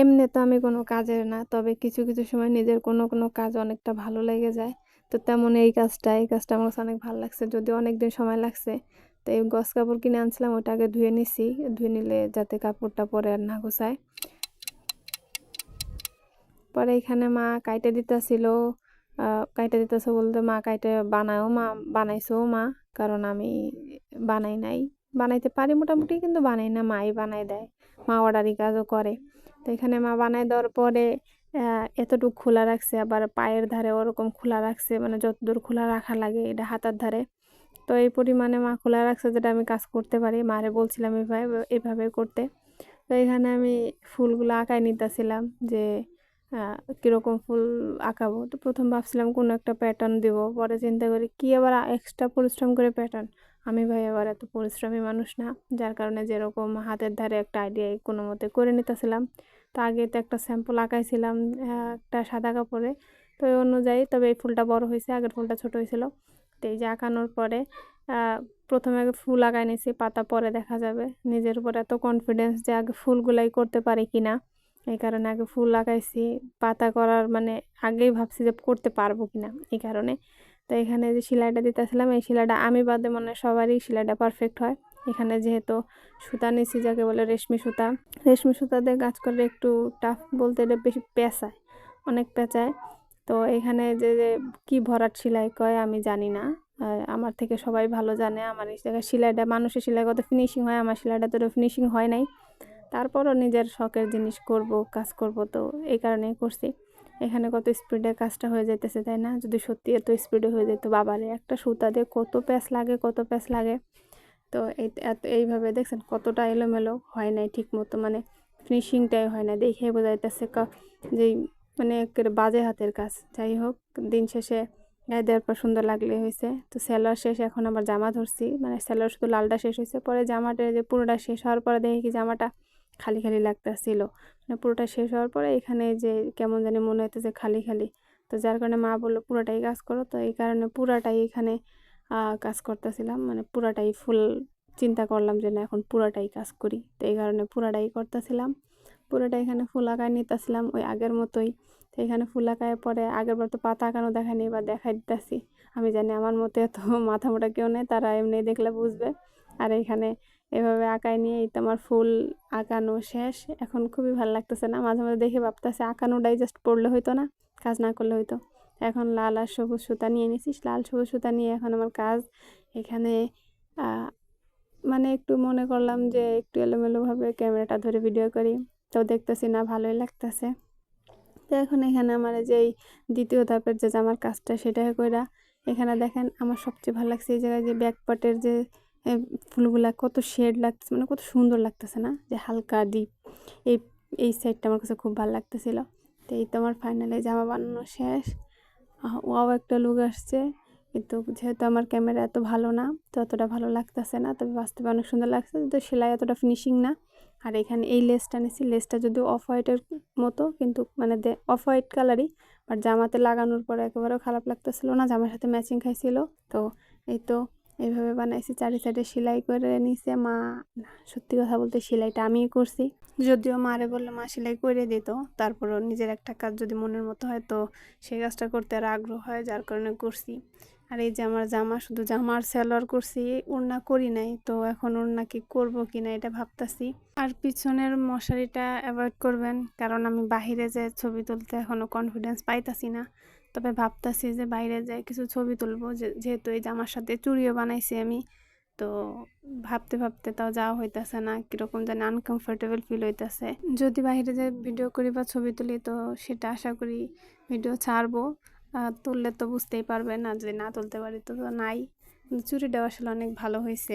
এমনি তো আমি কোনো কাজের না, তবে কিছু কিছু সময় নিজের কোনো কোনো কাজ অনেকটা ভালো লেগে যায়। তো তেমন এই কাজটা আমার কাছে অনেক ভালো লাগছে, যদিও অনেকদিন সময় লাগছে। তো এই গস কাপড় কিনে আনছিলাম, ওটা আগে ধুয়ে নিছি, ধুয়ে নিলে যাতে কাপড়টা পরে আর না গোছায়। পরে এখানে মা কাইটে দিতেছিল, কাইটে দিতেছে বলতে মা কাইটে বানায়ও, মা বানাইছেও মা, কারণ আমি বানাই নাই। বানাইতে পারি মোটামুটি, কিন্তু বানাই না, মাই বানাই দেয়। মা অর্ডারি কাজও করে। তো এখানে মা বানাই দেওয়ার পরে এতটুকু খোলা রাখছে, আবার পায়ের ধারে ওরকম খোলা রাখছে, মানে যতদূর খোলা রাখা লাগে এটা হাতার ধারে। তো এই পরিমাণে মা খোলা রাখছে যেটা আমি কাজ করতে পারি, মারে বলছিলাম এভাবে এভাবে করতে। তো এখানে আমি ফুলগুলো আঁকায় নিতেছিলাম যে কীরকম ফুল আঁকাবো। তো প্রথম ভাবছিলাম কোনো একটা প্যাটার্ন দিব, পরে চিন্তা করি কি আবার এক্সট্রা পরিশ্রম করে প্যাটার্ন, আমি ভাই আবার এত পরিশ্রমী মানুষ না। যার কারণে যেরকম হাতের ধারে একটা আইডিয়া কোনো মতে করে নিতেছিলাম। তো আগে তো একটা স্যাম্পল আঁকাইছিলাম একটা সাদা কাপড়ে, তো এই অনুযায়ী, তবে এই ফুলটা বড় হয়েছে, আগের ফুলটা ছোট হয়েছিল। তো এই যে আঁকানোর পরে প্রথমে আগে ফুল আঁকায় নিয়েছি, পাতা পরে দেখা যাবে। নিজের উপর এত কনফিডেন্স যে আগে ফুলগুলাই করতে পারি কিনা, এই কারণে আগে ফুল লাগাইছি। পাতা করার মানে আগেই ভাবছি যে করতে পারবো কিনা, এই কারণে। তো এখানে যে সেলাইটা দিতেছিলাম, এই সেলাইটা আমি বাদে মানে সবারই সেলাইটা পারফেক্ট হয়। এখানে যেহেতু সুতা নিছি, যাকে বলে রেশমি সুতা, রেশমি সুতা দিয়ে কাজ করলে একটু টাফ বলতে এটা বেশি পেঁচায়, অনেক পেঁচায়। তো এখানে যে যে কি ভরাট সেলাই কয় আমি জানি না, আমার থেকে সবাই ভালো জানে। আমার এই জায়গায় সেলাইটা, মানুষের সেলাই কত ফিনিশিং হয়, আমার সেলাইটা তো ফিনিশিং হয় নাই। তারপরও নিজের শখের জিনিস করব, কাজ করব, তো এই কারণেই করছি। এখানে কত স্পিডে কাজটা হয়ে যাইতেছে, তাই না? যদি সত্যি এত স্পিডে হয়ে যেত, বাবারে একটা সুতা দিয়ে কত প্যাঁচ লাগে, কত প্যাঁচ লাগে। তো এইভাবে দেখছেন কতটা এলোমেলো হয় নাই ঠিক মতো, মানে ফিনিশিংটাই হয় না, দেখে বোঝা যাইতেছে যেই মানে একেবারে বাজে হাতের কাজ। যাই হোক, দিন শেষে গায়ে দেওয়ার পর সুন্দর লাগলে হয়েছে। তো সেলোয়ার শেষ, এখন আবার জামা ধরছি, মানে সেলোয়ার শুধু লালটা শেষ হয়েছে, পরে জামাটা যে পুরোটা শেষ হওয়ার পরে দেখি কি জামাটা খালি খালি লাগতেছিল। মানে পুরোটা শেষ হওয়ার পরে এখানে যে কেমন জানি মনে হইতেছে খালি খালি। তো যার কারণে মা বললো পুরোটাই কাজ করো, তো এই কারণে পুরাটাই এখানে কাজ করতেছিলাম, মানে পুরাটাই ফুল চিন্তা করলাম যে না এখন পুরাটাই কাজ করি, তো এই কারণে পুরাটাই করতেছিলাম। পুরোটা এখানে ফুল আঁকায় নিতেছিলাম ওই আগের মতোই। তো এখানে ফুল আঁকায় পরে আগের বার তো পাতা আঁকানো দেখায়নি, এবার দেখাই দিতেছি। আমি জানি আমার মতো এত মাথা মোটা কেউ নেই, তারা এমনি দেখলে বুঝবে। আর এখানে এভাবে আঁকায় নিয়ে এই তো আমার ফুল আঁকানো শেষ। এখন খুবই ভালো লাগতেছে না, মাঝে মাঝে দেখে ভাবতেছে আঁকানোটাই জাস্ট পড়লে হইতো না, কাজ না করলে হইতো। এখন লাল আর সবুজ সুতা নিয়ে নিছিস, লাল সবুজ সুতা নিয়ে এখন আমার কাজ এখানে মানে একটু মনে করলাম যে একটু এলোমেলোভাবে ক্যামেরাটা ধরে ভিডিও করি, তো দেখতেছি না ভালোই লাগতেছে। তো এখন এখানে আমার যে এই দ্বিতীয় ধাপের যে জামার কাজটা সেটা কইরা, এখানে দেখেন আমার সবচেয়ে ভালো লাগছে এই জায়গায় যে ব্যাক পার্টের যে ফুলগুলা কত শেড লাগতেছে, মানে কত সুন্দর লাগতেছে না, যে হালকা ডিপ, এই এই সাইডটা আমার কাছে খুব ভালো লাগতেছিল। তো এই তো আমার ফাইনালি জামা বানানো শেষ। ওয়াও একটা লুক আসছে, কিন্তু যেহেতু আমার ক্যামেরা এত ভালো না, তো অতটা ভালো লাগতেছে না, তবে বাস্তবে অনেক সুন্দর লাগছে, তো সেলাই এতটা ফিনিশিং না। আর এখানে এই লেসটা নিয়েছি, লেসটা যদিও অফ হোয়াইটের মতো, কিন্তু মানে অফ হোয়াইট কালারই, বাট জামাতে লাগানোর পরে একেবারেও খারাপ লাগতেছিল না, জামার সাথে ম্যাচিং খাইছিল। তো এই তো এইভাবে বানাইছি, চারি সাইডে সেলাই করে নিছে মা। সত্যি কথা বলতে সেলাইটা আমিই করছি, যদিও মারে বললে মা সেলাই করে দিত, তারপরও নিজের একটা কাজ যদি মনের মতো হয় তো সেই কাজটা করতে আর আগ্রহ হয়, যার কারণে করছি। আর এই যে আমার জামা, শুধু জামার সেলোয়ার করছি, ওড়না করি নাই। তো এখন ওড়না কি করবো কিনা এটা ভাবতাছি। আর পিছনের মশারিটা অ্যাভয়েড করবেন, কারণ আমি বাহিরে যে ছবি তুলতে এখনো কনফিডেন্স পাইতাছি না। তবে ভাবতাছি যে বাইরে যাই কিছু ছবি তুলবো, যেহেতু এই জামার সাথে চুড়িও বানাইছি আমি। তো ভাবতে ভাবতে তাও যাওয়া হইতেছে না, কিরকম যেন আনকমফোর্টেবল ফিল হইতেছে। যদি বাইরে যে ভিডিও করি বা ছবি তুলি, তো সেটা আশা করি ভিডিও ছাড়বো। তুললে তো বুঝতেই পারবেন, আর যদি না তুলতে পারি তো নাই। চুড়িটাও আসলে অনেক ভালো হয়েছে।